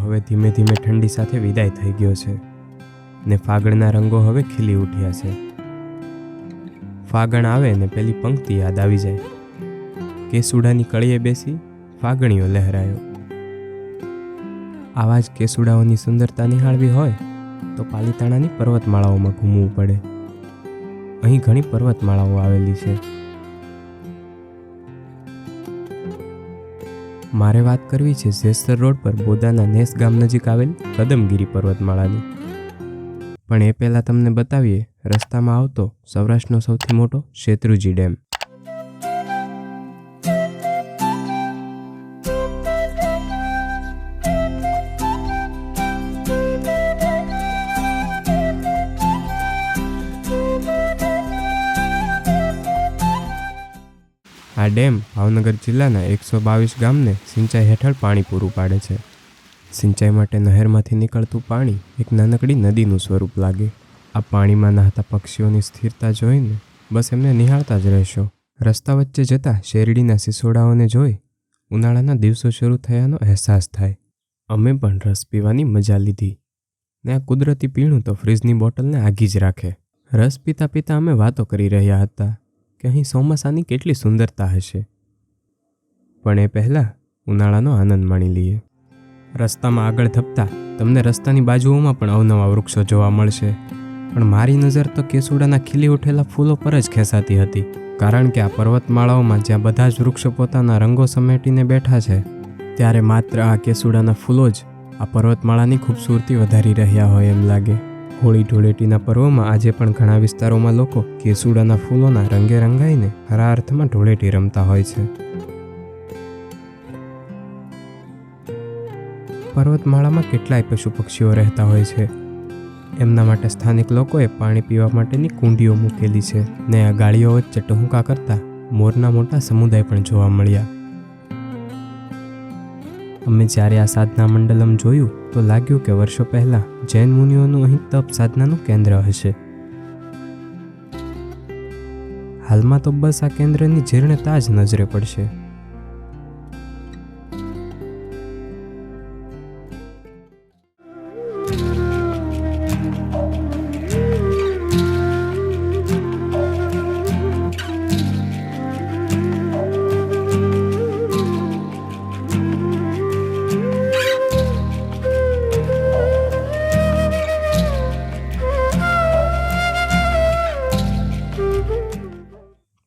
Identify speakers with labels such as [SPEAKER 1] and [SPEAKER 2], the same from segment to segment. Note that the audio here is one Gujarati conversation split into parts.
[SPEAKER 1] હવે ધીમે ધીમે ઠંડી સાથે વિદાય થઈ ગયો છે ને ફાગણના રંગો હવે ખીલી ઉઠ્યા છે. ફાગણ આવે ને પેલી પંક્તિ યાદ આવી જાય, કેસુડાની કળીએ બેસી ફાગણીઓ લહેરાયો. આવા જ કેસુડાઓની સુંદરતા નિહાળવી હોય તો પાલીતાણાની પર્વતમાળાઓમાં ઘૂમવું પડે. અહીં ઘણી પર્વતમાળાઓ આવેલી છે. મારે વાત કરવી છે જેસર રોડ પર બોદાના નેસ ગામ નજીક આવેલ કદમગીરી પર્વતમાળાની. પણ એ પહેલાં તમને બતાવીએ રસ્તામાં આવતો સૌરાષ્ટ્રનો સૌથી મોટો શેત્રુંજી ડેમ. આ ડેમ ભાવનગર જિલ્લાના 122 ગામને સિંચાઈ હેઠળ પાણી પૂરું પાડે છે. સિંચાઈ માટે નહેરમાંથી નીકળતું પાણી એક નાનકડી નદીનું સ્વરૂપ લાગે. આ પાણીમાં નહાતા પક્ષીઓની સ્થિરતા જોઈને બસ એમને નિહાળતા જ રહેશો. રસ્તા વચ્ચે જતા શેરડીના સિસોડાઓને જોઈ ઉનાળાના દિવસો શરૂ થયાનો અહેસાસ થાય. અમે પણ રસ પીવાની મજા લીધી ને આ કુદરતી પીણું તો ફ્રીજની બોટલને આગી જ રાખે. રસ પીતા પીતા અમે વાતો કરી રહ્યા હતા કે અહીં ચોમાસાની કેટલી સુંદરતા હશે. પણ એ પહેલાં ઉનાળાનો આનંદ માણી લઈએ. રસ્તામાં આગળ ધપતા તમને રસ્તાની બાજુઓમાં પણ અવનવા વૃક્ષો જોવા મળશે. પણ મારી નજર તો કેસુડાના ખીલી ઉઠેલા ફૂલો પર જ ખેંચાતી હતી. કારણ કે આ પર્વતમાળાઓમાં જ્યાં બધા જ વૃક્ષો પોતાના રંગો સમેટીને બેઠા છે, ત્યારે માત્ર આ કેસુડાના ફૂલો જ આ પર્વતમાળાની ખૂબસૂરતી વધારી રહ્યા હોય એમ લાગે. હોળી ધૂળેટીના પર્વમાં આજે પણ ઘણા વિસ્તારોમાં લોકો કેસુડાના ફૂલોના રંગે રંગાઈને ખરા અર્થમાં ધૂળેટી રમતા હોય છે. પર્વતમાળામાં કેટલાય પશુ પક્ષીઓ રહેતા હોય છે. એમના માટે સ્થાનિક લોકોએ પાણી પીવા માટેની કુંડીઓ મૂકેલી છે ને આ ગાળીઓ વચ્ચે ટહુકા કરતા મોરના મોટા સમુદાય પણ જોવા મળ્યા. અમે જ્યારે આ સાધના મંડલમ જોયું તો લાગ્યું કે વર્ષો પહેલાં જૈન મુનિઓનું અહીં તપ સાધનાનું કેન્દ્ર હશે. હાલમાં તો બસ આ કેન્દ્રની જીર્ણતા જ નજરે પડશે.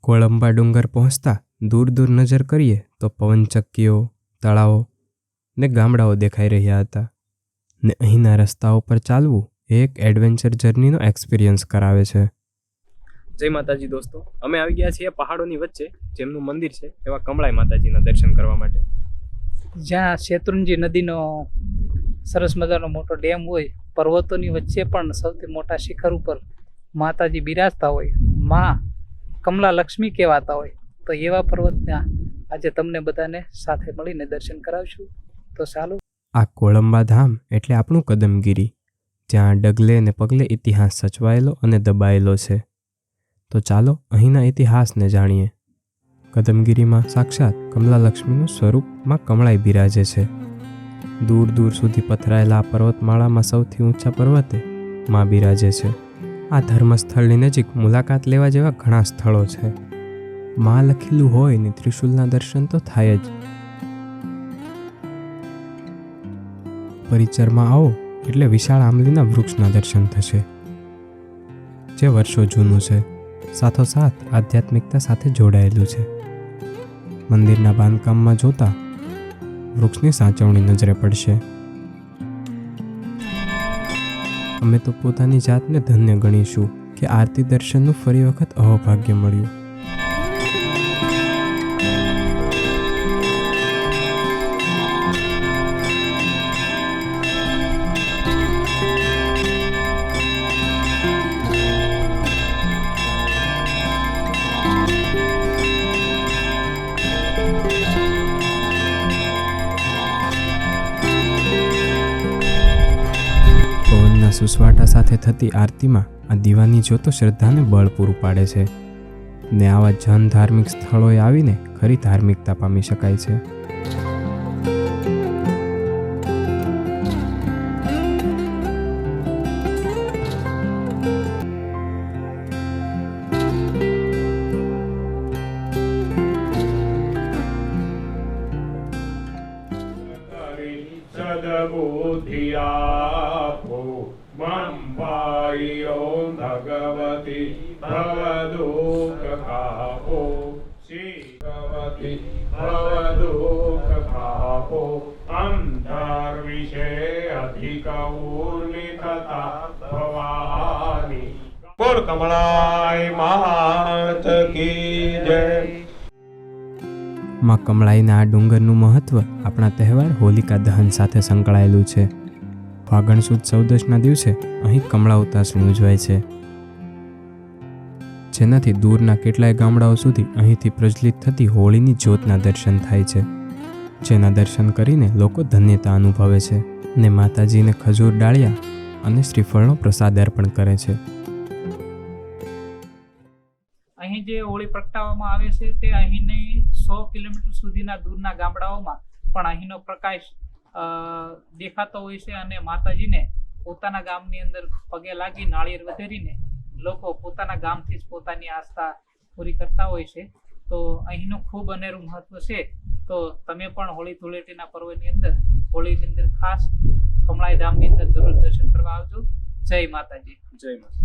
[SPEAKER 1] કોળંબા ડુંગર પહોંચતા દૂર દૂર નજર કરીએ તો પવનચક્કીઓ, તળાવો ને ગામડાઓ દેખાઈ રહ્યા હતા. ને અહીંના રસ્તાઓ પર ચાલવું એ એક એડવેન્ચર જર્નીનો એક્સપિરિયન્સ કરાવે છે.
[SPEAKER 2] જય માતાજી દોસ્તો, અમે આવી ગયા છીએ પહાડોની વચ્ચે જેમનું મંદિર છે એવા કમળાઈ માતાજીના દર્શન કરવા માટે.
[SPEAKER 3] જ્યાં શેત્રુંજી નદીનો સરસ મજાનો મોટો ડેમ હોય, પર્વતોની વચ્ચે પણ સૌથી મોટા શિખર ઉપર માતાજી બિરાજતા હોય, માં કમલા લક્ષ્મી કહેવાતા હોય, તો એવા પર્વતના આજે તમને બધાને સાથે મળીને દર્શન કરાવશું. તો ચાલો.
[SPEAKER 1] આ કોળંબા ધામ એટલે આપણું કદમગીરી, જ્યાં ડગલે ને પગલે ઇતિહાસ સચવાયેલો અને દબાયેલો છે. તો ચાલો અહીંના ઇતિહાસને જાણીએ. કદમગીરીમાં સાક્ષાત કમલા લક્ષ્મીનું સ્વરૂપમાં કમળાઈ બિરાજે છે. દૂર દૂર સુધી પથરાયેલા આ પર્વતમાળામાં સૌથી ઊંચા પર્વતે માં બિરાજે છે. આ ધર્મસ્થળની નજીક મુલાકાત લેવા જેવા ઘણા સ્થળો છે. માં લખેલું હોય ને ત્રિશુલના દર્શન તો થાય જ. પરિચરમાં આવો એટલે વિશાળ આંબલીના વૃક્ષના દર્શન થશે, જે વર્ષો જૂનું છે, સાથોસાથ આધ્યાત્મિકતા સાથે જોડાયેલું છે. મંદિરના બાંધકામમાં જોતા વૃક્ષની સાચવણી નજરે પડશે. અમે તો પોતાની જાતને ધન્ય ગણીશું કે આરતી દર્શનનું ફરી વખત અહોભાગ્ય મળ્યું. સુસવાટા સાથે થતી આરતીમાં આ દીવાની જ્યોતો શ્રદ્ધાને બળ પૂરું પાડે છે ને આવા જન ધાર્મિક સ્થળોએ આવીને ખરી ધાર્મિકતા પામી શકાય છે.
[SPEAKER 4] સદબુદ્ધિ આપો મમ પાયો ભગવતી ભવદુઃખ ખાપો શ્રી ભગવતી ભવદુઃખ ખાપો અંતર વિશે અધિક ઉર્મિ થતા ભવાની બોલ કમળાય માત કી જય.
[SPEAKER 1] માં કમળાઈના આ ડુંગરનું મહત્ત્વ આપણા તહેવાર હોલિકા દહન સાથે સંકળાયેલું છે. ફાગણ સુદ 14ના દિવસે અહીં કમળા ઉતાસણી ઉજવાય છે, જેનાથી દૂરના કેટલાય ગામડાઓ સુધી અહીંથી પ્રજ્વલિત થતી હોળીની જ્યોતના દર્શન થાય છે, જેના દર્શન કરીને લોકો ધન્યતા અનુભવે છે અને માતાજીને ખજૂર ડાળિયા અને શ્રીફળનો પ્રસાદ અર્પણ કરે છે.
[SPEAKER 3] અહીં જે હોળી પ્રગટાવવામાં આવે છે તે અહીંની 100 કિલોમીટર સુધીના દૂરના ગામડાઓમાં પણ અહીંનો પ્રકાશ દેખાતો હોય છે અને માતાજીને પોતાના ગામની અંદર પગે લાગી નાળિયેર વધેરીને લોકો પોતાના ગામથી જ પોતાની આસ્થા પૂરી કરતા હોય છે. તો અહીંનું ખૂબ અનેરું મહત્વ છે. તો તમે પણ હોળી ધૂળેટીના પર્વની અંદર હોળીની અંદર ખાસ કમળાઈ ધામની અંદર જરૂર દર્શન કરવા આવજો. જય માતાજી.
[SPEAKER 2] જય માતા.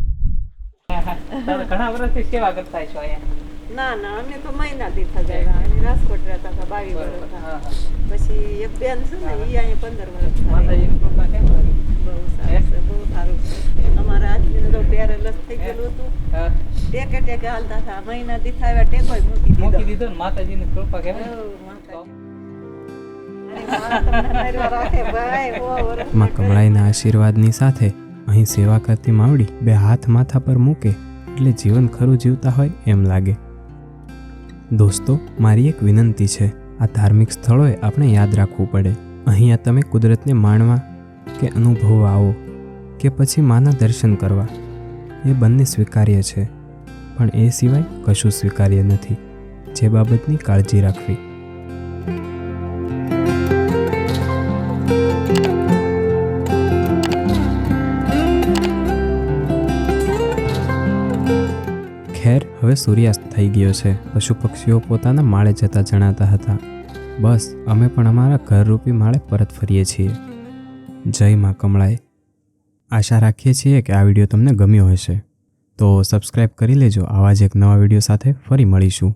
[SPEAKER 3] ઘણા વર્ષથી સેવા કરતા છો અહીંયા?
[SPEAKER 5] ના ના, અમે તો મહિનાથી થયા. અમે રાજકોટ રહેતા હતા 22 વર્ષ. પછી એક બેન છે ને, એ અહીંયા 15 વર્ષ.
[SPEAKER 3] માતાજીની કૃપા કેમ રહી?
[SPEAKER 5] બહુ સારું છે, બહુ સારું છે. અમારા આદમીને તો પેરેલસ થઈ ગયેલું હતું, ટેકે હાલતા હતા. મહિનાથી થયા ટેકોય મૂકી
[SPEAKER 3] દીધો ને. માતાજીની કૃપા કેમ?
[SPEAKER 1] માં કમળાઈના આશીર્વાદની સાથે અહીં સેવા કરતી માવડી બે હાથ માથા પર મૂકે એટલે જીવન ખરું જીવતા હોય એમ લાગે. દોસ્તો, મારી એક વિનંતી છે, આ ધાર્મિક સ્થળોએ આપણે યાદ રાખવું પડે. અહીંયા તમે કુદરતને માણવા કે અનુભવવા આવો કે પછી માના દર્શન કરવા, એ બંને સ્વીકાર્ય છે, પણ એ સિવાય કશું સ્વીકાર્ય નથી. જે બાબતની કાળજી રાખવી. ખેર, હવે સૂર્યાસ્ત થઈ ગયો છે. પશુ પક્ષીઓ પોતાના માળે જતા જણાતા હતા. બસ અમે પણ અમારા ઘરરૂપી માળે પરત ફરીએ છીએ. જય માં કમળાઈ. આશા રાખીએ છીએ કે આ વિડીયો તમને ગમ્યો હશે, તો સબસ્ક્રાઈબ કરી લેજો. આવા જ એક નવા વિડીયો સાથે ફરી મળીશું.